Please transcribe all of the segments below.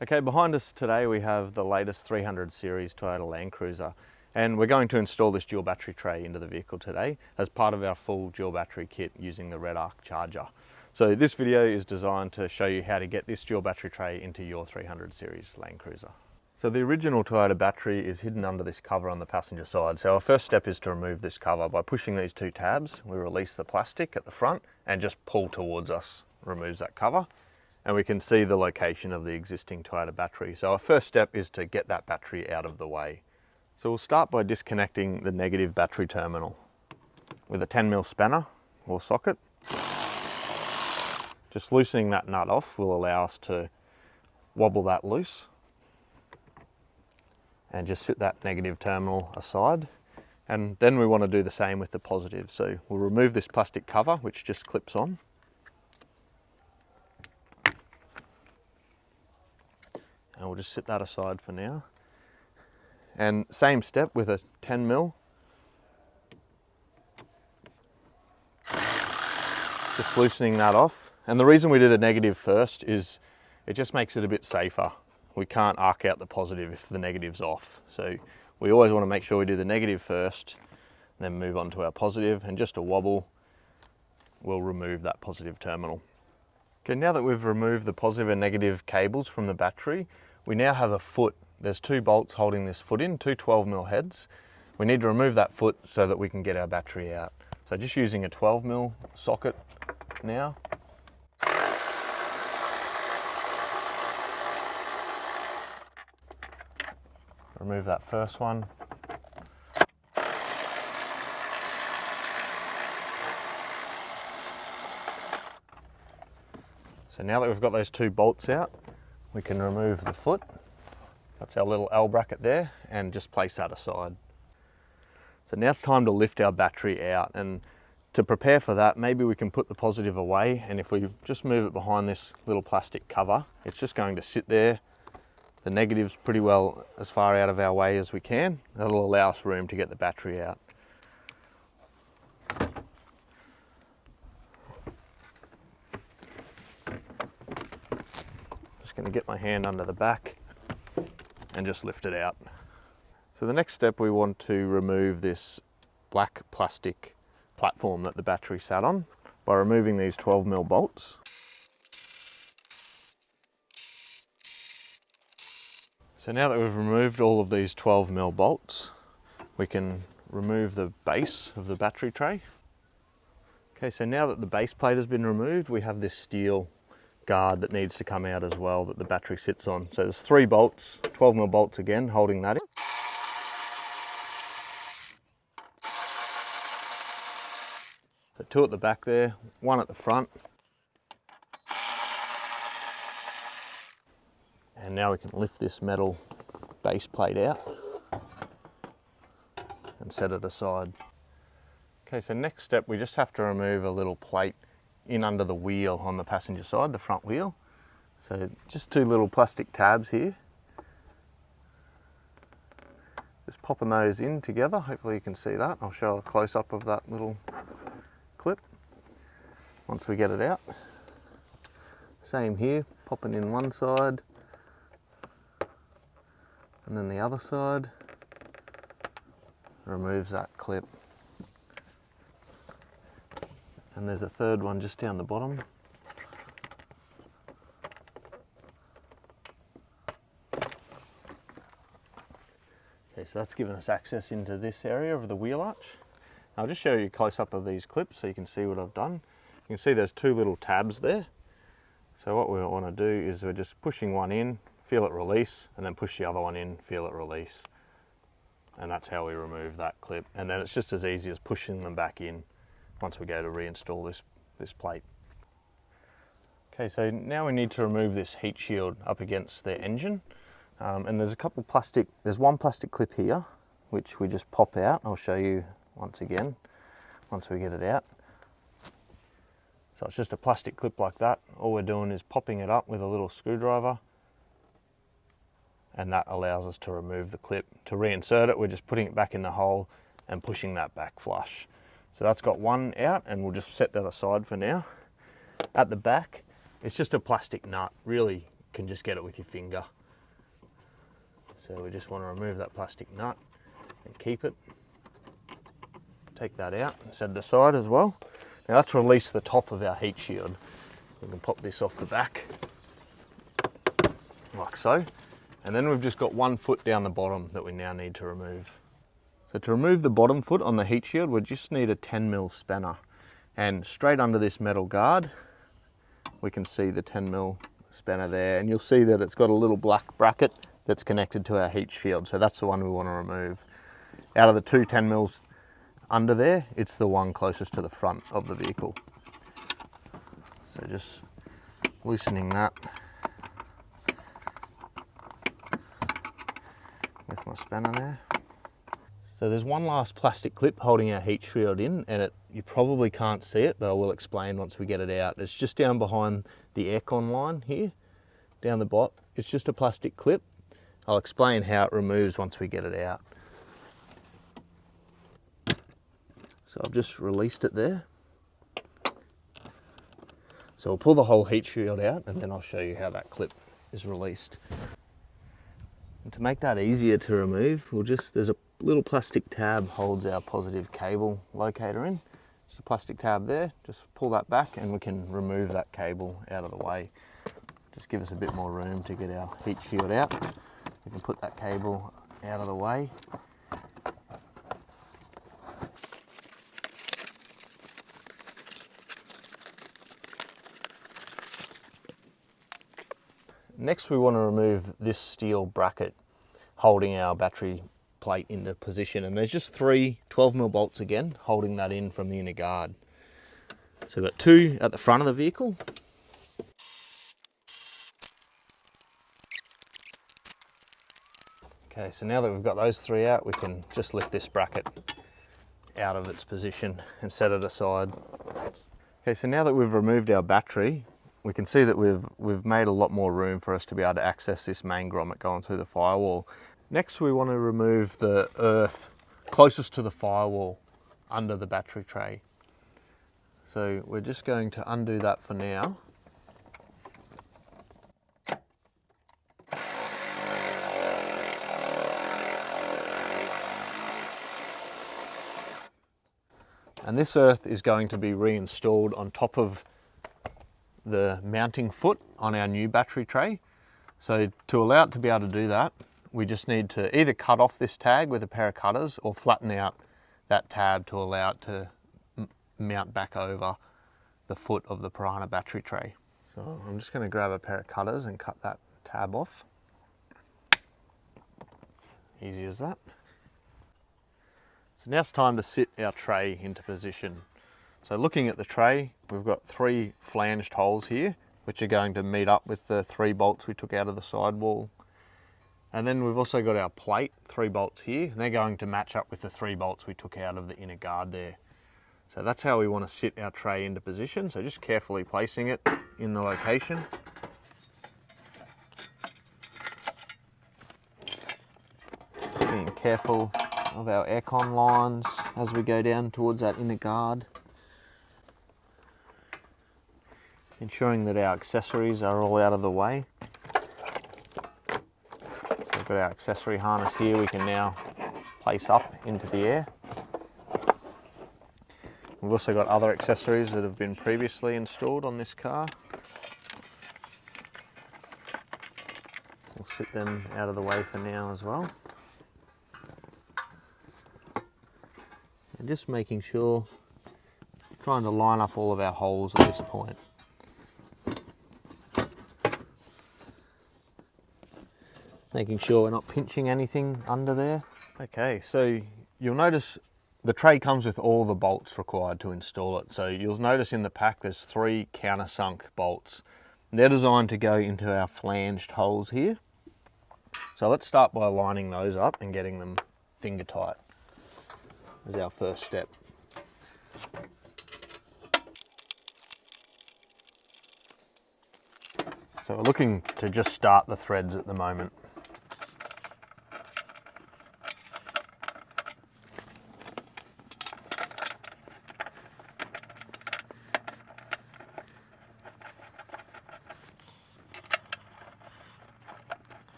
Okay, behind us today we have the latest 300 Series Toyota LandCruiser, and we're going to install this dual battery tray into the vehicle today as part of our full dual battery kit using the REDARC charger. So this video is designed to show you how to get this dual battery tray into your 300 Series LandCruiser. So the original Toyota battery is hidden under this cover on the passenger side. So our first step is to remove this cover. By pushing these two tabs, we release the plastic at the front and just pull towards us, removes that cover. And we can see the location of the existing Toyota battery. So our first step is to get that battery out of the way. So we'll start by disconnecting the negative battery terminal with a 10mm spanner or socket. Just loosening that nut off will allow us to wobble that loose and just sit that negative terminal aside. And then we want to do the same with the positive. So we'll remove this plastic cover, which just clips on. And we'll just sit that aside for now. And same step with a 10mm. Just loosening that off. And the reason we do the negative first is it just makes it a bit safer. We can't arc out the positive if the negative's off. So we always want to make sure we do the negative first, then move on to our positive, and just a wobble will remove that positive terminal. Okay, now that we've removed the positive and negative cables from the battery, we now have a foot. There's two bolts holding this foot in, two 12mm heads. We need to remove that foot so that we can get our battery out. So just using a 12mm socket now. Remove that first one. So now that we've got those two bolts out, we can remove the foot. That's our little L bracket there, and just place that aside. So now it's time to lift our battery out, and to prepare for that, maybe we can put the positive away, and if we just move it behind this little plastic cover, it's just going to sit there. The negative's pretty well as far out of our way as we can. That'll allow us room to get the battery out. Going to get my hand under the back and just lift it out. So the next step, we want to remove this black plastic platform that the battery sat on by removing these 12mm bolts. So now that we've removed all of these 12mm bolts, we can remove the base of the battery tray. Okay, so now that the base plate has been removed, we have this steel guard that needs to come out as well that the battery sits on. So there's three bolts, 12mm bolts again, holding that in. So two at the back there, one at the front. And now we can lift this metal base plate out and set it aside. Okay, so next step, we just have to remove a little plate in under the wheel on the passenger side, the front wheel. So just two little plastic tabs here. Just popping those in together. Hopefully you can see that. I'll show a close-up of that little clip once we get it out. Same here, popping in one side and then the other side. Removes that clip. And there's a third one just down the bottom. Okay, so that's given us access into this area of the wheel arch. I'll just show you a close-up of these clips so you can see what I've done. You can see there's two little tabs there. So what we want to do is we're just pushing one in, feel it release, and then push the other one in, feel it release. And that's how we remove that clip. And then it's just as easy as pushing them back in once we go to reinstall this plate. Okay, so now we need to remove this heat shield up against the engine. And there's there's one plastic clip here, which we just pop out. I'll show you once again, once we get it out. So it's just a plastic clip like that. All we're doing is popping it up with a little screwdriver, and that allows us to remove the clip. To reinsert it, we're just putting it back in the hole and pushing that back flush. So that's got one out, and we'll just set that aside for now. At the back, it's just a plastic nut, really can just get it with your finger. So we just want to remove that plastic nut and keep it. Take that out and set it aside as well. Now let's release the top of our heat shield. We can pop this off the back, like so. And then we've just got 1 foot down the bottom that we now need to remove. So to remove the bottom foot on the heat shield, we just need a 10mm spanner. And straight under this metal guard, we can see the 10mm spanner there. And you'll see that it's got a little black bracket that's connected to our heat shield. So that's the one we want to remove. Out of the 2 10mm under there, it's the one closest to the front of the vehicle. So just loosening that with my spanner there. So there's one last plastic clip holding our heat shield in, and you probably can't see it, but I will explain once we get it out. It's just down behind the aircon line here, down the bottom. It's just a plastic clip. I'll explain how it removes once we get it out. So I've just released it there. So we'll pull the whole heat shield out, and then I'll show you how that clip is released. And to make that easier to remove, there's a little plastic tab holds our positive cable locator in. Just a plastic tab there, just pull that back and we can remove that cable out of the way. Just give us a bit more room to get our heat shield out. We can put that cable out of the way. Next we want to remove this steel bracket holding our battery plate into position, and there's just 3 12mm bolts again holding that in from the inner guard. So we've got 2 at the front of the vehicle. Okay, so now that we've got those 3 out, we can just lift this bracket out of its position and set it aside. Okay, so now that we've removed our battery, we can see that we've made a lot more room for us to be able to access this main grommet going through the firewall. Next we want to remove the earth closest to the firewall under the battery tray. So we're just going to undo that for now. And this earth is going to be reinstalled on top of the mounting foot on our new battery tray. So to allow it to be able to do that, we just need to either cut off this tag with a pair of cutters or flatten out that tab to allow it to mount back over the foot of the Pirahna battery tray. So I'm just going to grab a pair of cutters and cut that tab off. Easy as that. So now it's time to sit our tray into position. So looking at the tray, we've got 3 flanged holes here, which are going to meet up with the 3 bolts we took out of the sidewall. And then we've also got our plate, 3 bolts here, and they're going to match up with the 3 bolts we took out of the inner guard there. So that's how we want to sit our tray into position. So just carefully placing it in the location. Being careful of our aircon lines as we go down towards that inner guard. Ensuring that our accessories are all out of the way. We've got our accessory harness here we can now place up into the air. We've also got other accessories that have been previously installed on this car. We'll sit them out of the way for now as well. And just making sure, trying to line up all of our holes at this point. Making sure we're not pinching anything under there. Okay, so you'll notice the tray comes with all the bolts required to install it. So you'll notice in the pack there's 3 countersunk bolts. They're designed to go into our flanged holes here. So let's start by lining those up and getting them finger tight as our first step. So we're looking to just start the threads at the moment.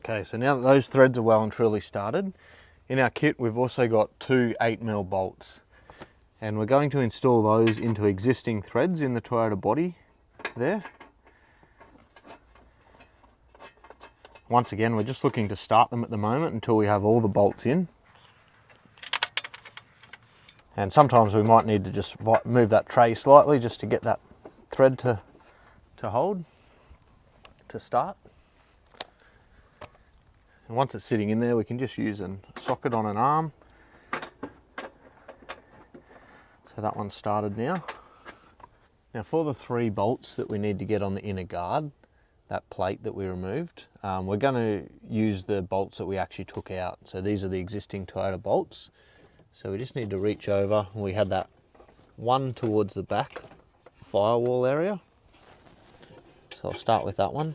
Okay, so now that those threads are well and truly started, in our kit we've also got two 8mm bolts, and we're going to install those into existing threads in the Toyota body there. Once again, we're just looking to start them at the moment until we have all the bolts in. And sometimes we might need to just move that tray slightly just to get that thread to hold, to start. And once it's sitting in there, we can just use a socket on an arm. So that one's started now. Now for the 3 bolts that we need to get on the inner guard, that plate that we removed, we're going to use the bolts that we actually took out. So these are the existing Toyota bolts. So we just need to reach over, and we had that one towards the back firewall area. So I'll start with that one.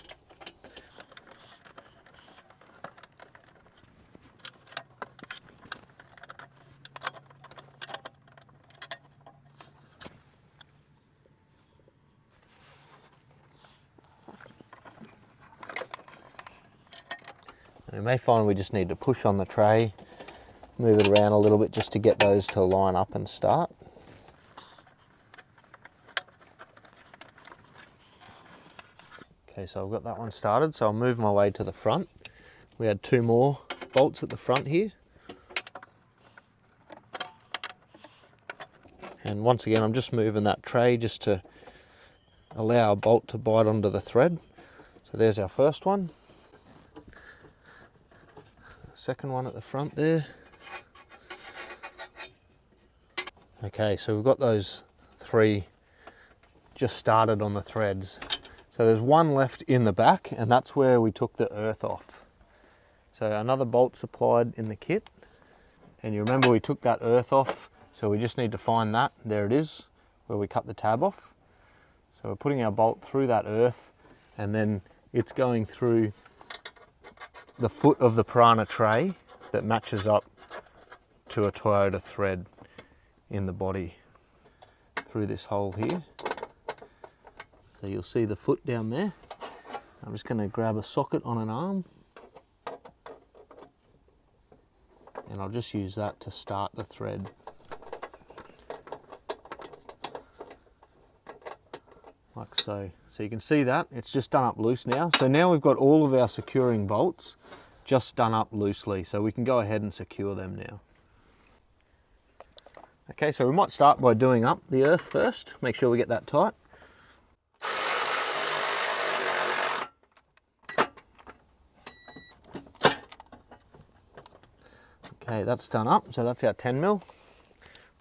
You may find we just need to push on the tray, move it around a little bit just to get those to line up and start. Okay, so I've got that one started, so I'll move my way to the front. We had 2 more bolts at the front here. And once again, I'm just moving that tray just to allow a bolt to bite onto the thread. So there's our first one. Second one at the front there. Okay, so we've got those 3 just started on the threads. So there's one left in the back, and that's where we took the earth off. So another bolt supplied in the kit. And you remember we took that earth off, so we just need to find that. There it is, where we cut the tab off. So we're putting our bolt through that earth, and then it's going through the foot of the Pirahna tray that matches up to a Toyota thread in the body through this hole here. So you'll see the foot down there. I'm just going to grab a socket on an arm, and I'll just use that to start the thread. Like so. So you can see that it's just done up loose now. So now we've got all of our securing bolts just done up loosely, so we can go ahead and secure them now. Okay, so we might start by doing up the earth first, make sure we get that tight. Okay, that's done up, so that's our 10mm.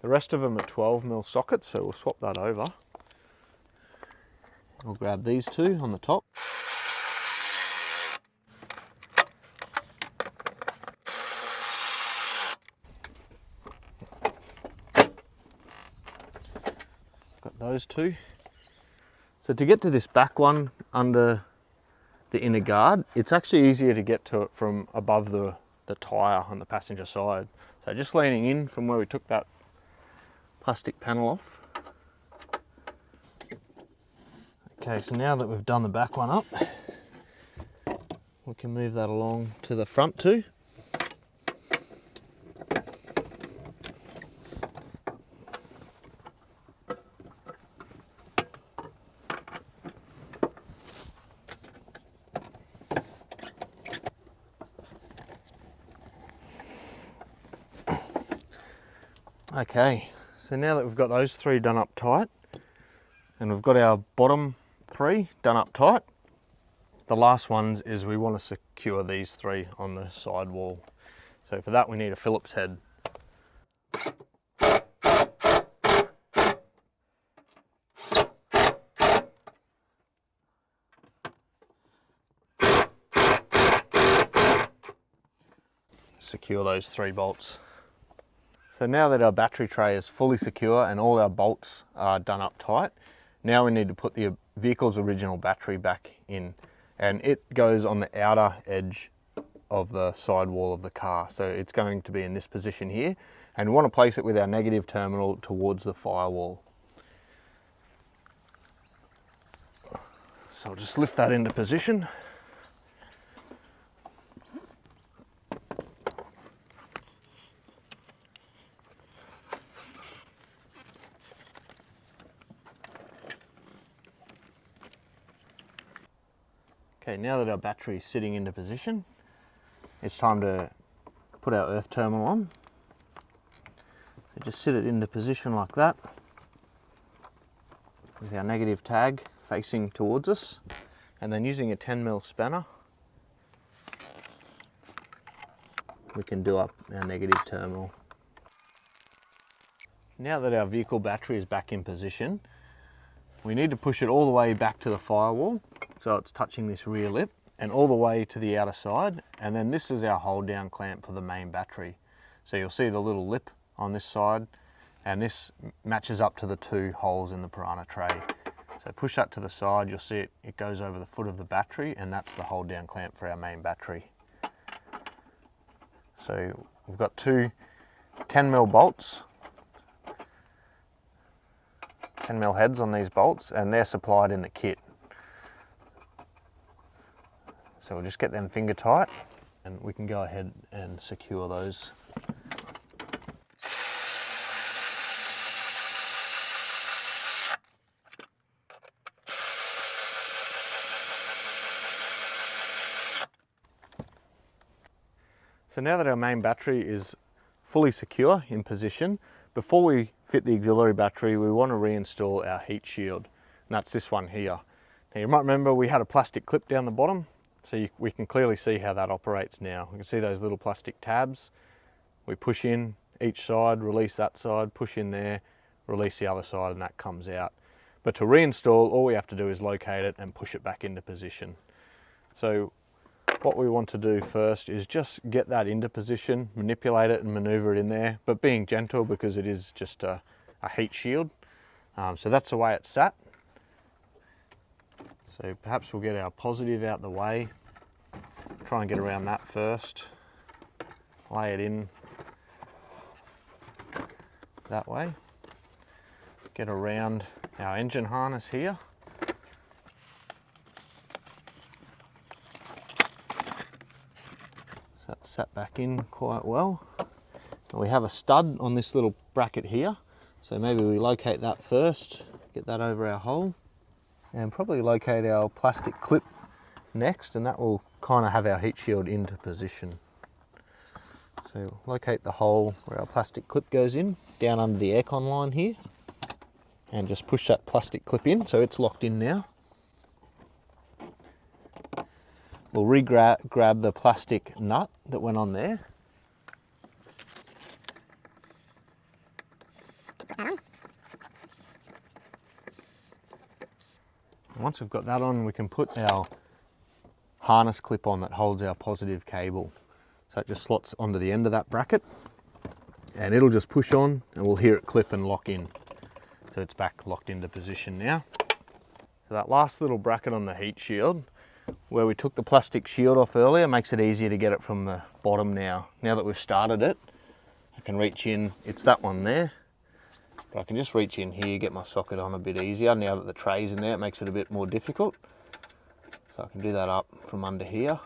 The rest of them are 12mm sockets, so we'll swap that over. We'll grab these 2 on the top. Got those 2. So to get to this back one under the inner guard, it's actually easier to get to it from above the tyre on the passenger side. So just leaning in from where we took that plastic panel off. Okay, so now that we've done the back one up, we can move that along to the front too. Okay, so now that we've got those 3 done up tight, and we've got our bottom 3 done up tight, the last ones is we want to secure these 3 on the side wall. So for that we need a Phillips head. Secure those 3 bolts. So now that our battery tray is fully secure and all our bolts are done up tight, now we need to put the vehicle's original battery back in, and it goes on the outer edge of the sidewall of the car. So it's going to be in this position here, and we want to place it with our negative terminal towards the firewall. So I'll just lift that into position. Okay, now that our battery is sitting into position, it's time to put our earth terminal on. So just sit it into position like that, with our negative tag facing towards us, and then using a 10mm spanner, we can do up our negative terminal. Now that our vehicle battery is back in position, we need to push it all the way back to the firewall, so it's touching this rear lip, and all the way to the outer side, and then this is our hold down clamp for the main battery. So you'll see the little lip on this side, and this matches up to the two holes in the Pirahna tray. So push that to the side, you'll see it goes over the foot of the battery, and that's the hold down clamp for our main battery. So we've got two 10mm bolts, 10mm heads on these bolts, and they're supplied in the kit. So we'll just get them finger tight, and we can go ahead and secure those. So now that our main battery is fully secure in position, before we fit the auxiliary battery, we want to reinstall our heat shield, and that's this one here. Now you might remember we had a plastic clip down the bottom, so we can clearly see how that operates now. We can see those little plastic tabs. We push in each side, release that side, push in there, release the other side, and that comes out. But to reinstall, all we have to do is locate it and push it back into position. So what we want to do first is just get that into position, manipulate it and maneuver it in there, but being gentle because it is just a heat shield. So that's the way it's sat. So perhaps we'll get our positive out the way, try and get around that first, lay it in that way, get around our engine harness here. So that's sat back in quite well. And we have a stud on this little bracket here, so maybe we locate that first, get that over our hole, and probably locate our plastic clip next, and that will kind of have our heat shield into position. So locate the hole where our plastic clip goes in, down under the aircon line here, and just push that plastic clip in so it's locked in now. We'll grab the plastic nut that went on there. Once we've got that on, we can put our harness clip on that holds our positive cable. So it just slots onto the end of that bracket, and it'll just push on and we'll hear it clip and lock in. So it's back locked into position now. So that last little bracket on the heat shield, where we took the plastic shield off earlier, makes it easier to get it from the bottom now. Now that we've started it, I can reach in, it's that one there. But I can just reach in here, get my socket on a bit easier. Now that the tray's in there, it makes it a bit more difficult. So I can do that up from under here.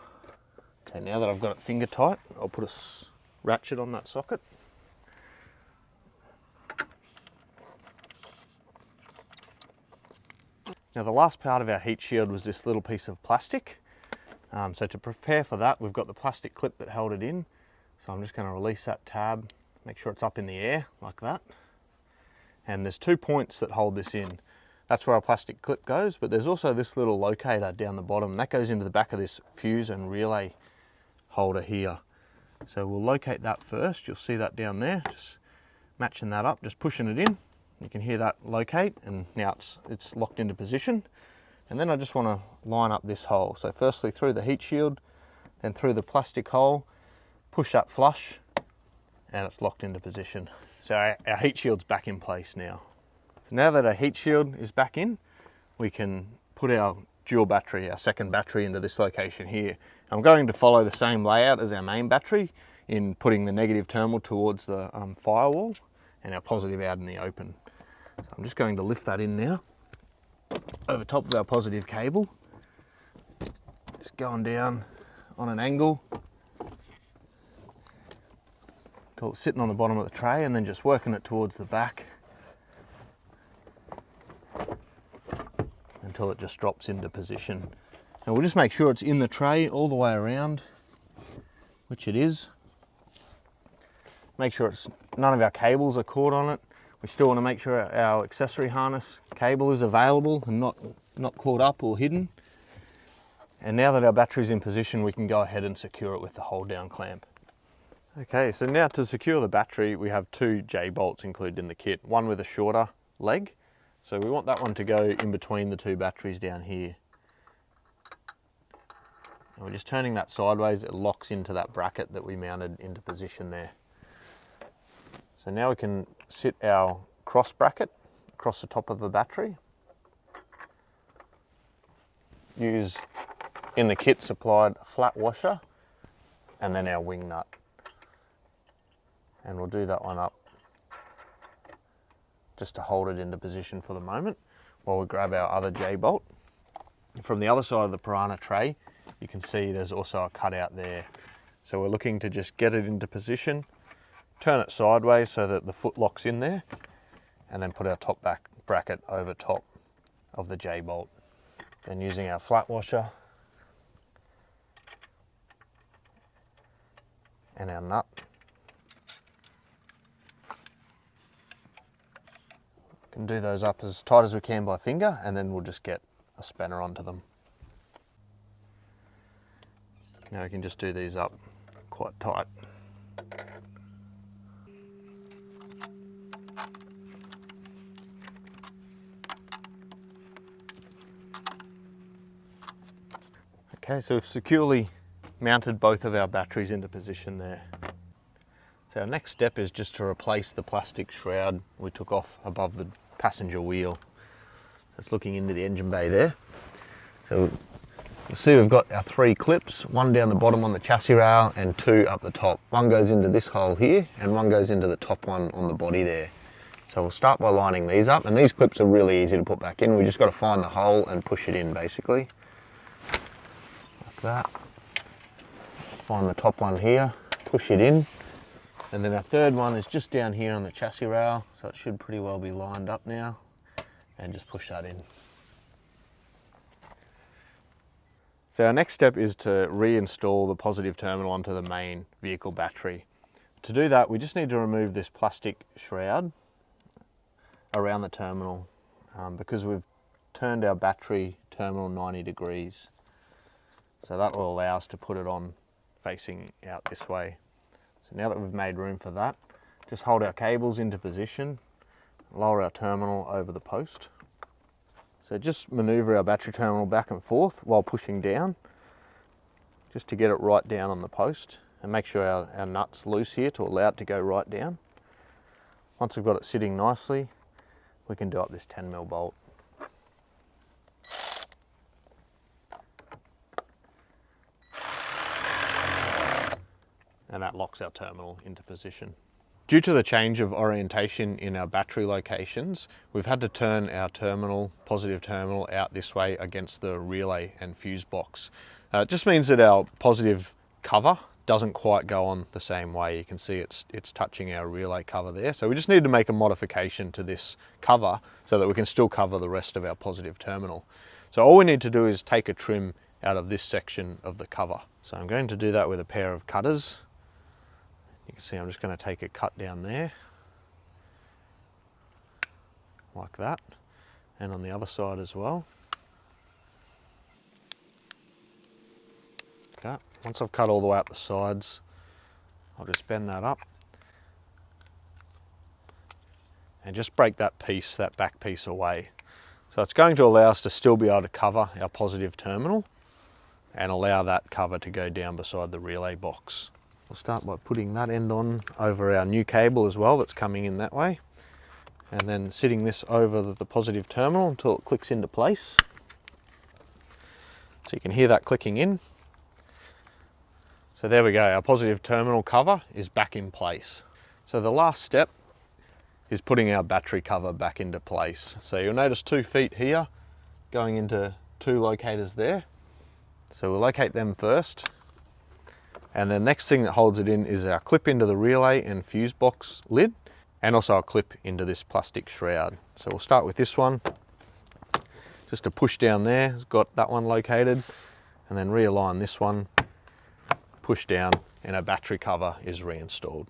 Okay, now that I've got it finger tight, I'll put a ratchet on that socket. Now the last part of our heat shield was this little piece of plastic. So to prepare for that, we've got the plastic clip that held it in. So I'm just going to release that tab, make sure it's up in the air like that. And there's 2 points that hold this in. That's where our plastic clip goes, but there's also this little locator down the bottom. That goes into the back of this fuse and relay holder here. So we'll locate that first. You'll see that down there, just matching that up, just pushing it in. You can hear that locate, and now it's locked into position. And then I just want to line up this hole. So firstly through the heat shield, then through the plastic hole, push that flush, and it's locked into position. So our heat shield's back in place now. So now that our heat shield is back in, we can put our dual battery, our second battery, into this location here. I'm going to follow the same layout as our main battery in putting the negative terminal towards the firewall and our positive out in the open. So I'm just going to lift that in now, over top of our positive cable, just going down on an angle until it's sitting on the bottom of the tray, and then just working it towards the back until it just drops into position. And we'll just make sure it's in the tray all the way around, which it is. Make sure none of our cables are caught on it. We still want to make sure our accessory harness cable is available and not caught up or hidden. And now that our battery's in position, we can go ahead and secure it with the hold down clamp. Okay, so now to secure the battery, we have two J bolts included in the kit, one with a shorter leg. So we want that one to go in between the two batteries down here. And we're just turning that sideways, it locks into that bracket that we mounted into position there. So now we can sit our cross bracket across the top of the battery. Use in the kit supplied a flat washer and then our wing nut. And we'll do that one up just to hold it into position for the moment while we grab our other J bolt. From the other side of the Pirahna tray, you can see there's also a cutout there. So we're looking to just get it into position, turn it sideways so that the foot locks in there, and then put our top back bracket over top of the J bolt. Then using our flat washer and our nut, can do those up as tight as we can by finger, and then we'll just get a spanner onto them. Now we can just do these up quite tight. Okay, so we've securely mounted both of our batteries into position there. So our next step is just to replace the plastic shroud we took off above the passenger wheel. So it's looking into the engine bay there. So you'll see we've got our three clips, one down the bottom on the chassis rail and two up the top. One goes into this hole here and one goes into the top one on the body there. So we'll start by lining these up, and these clips are really easy to put back in. We just got to find the hole and push it in basically. Like that. Find the top one here, push it in. And then our third one is just down here on the chassis rail, so it should pretty well be lined up now. And just push that in. So our next step is to reinstall the positive terminal onto the main vehicle battery. To do that, we just need to remove this plastic shroud around the terminal because we've turned our battery terminal 90 degrees. So that will allow us to put it on facing out this way. So now that we've made room for that, just hold our cables into position, lower our terminal over the post. So just maneuver our battery terminal back and forth while pushing down, just to get it right down on the post, and make sure our nut's loose here to allow it to go right down. Once we've got it sitting nicely, we can do up this 10mm bolt. And that locks our terminal into position. Due to the change of orientation in our battery locations, we've had to turn our terminal, positive terminal, out this way against the relay and fuse box. It just means that our positive cover doesn't quite go on the same way. You can see it's touching our relay cover there. So we just need to make a modification to this cover so that we can still cover the rest of our positive terminal. So all we need to do is take a trim out of this section of the cover. So I'm going to do that with a pair of cutters. You can see I'm just going to take a cut down there, like that, and on the other side as well. Like that. Once I've cut all the way up the sides, I'll just bend that up and just break that piece, that back piece away. So it's going to allow us to still be able to cover our positive terminal and allow that cover to go down beside the relay box. We'll start by putting that end on over our new cable as well that's coming in that way, and then sitting this over the positive terminal until it clicks into place. So you can hear that clicking in. So there we go, our positive terminal cover is back in place. So the last step is putting our battery cover back into place. So you'll notice 2 feet here going into 2 locators there. So we'll locate them first. And the next thing that holds it in is our clip into the relay and fuse box lid, and also a clip into this plastic shroud. So we'll start with this one, just to push down there. It's got that one located. and then realign this one, push down, and our battery cover is reinstalled.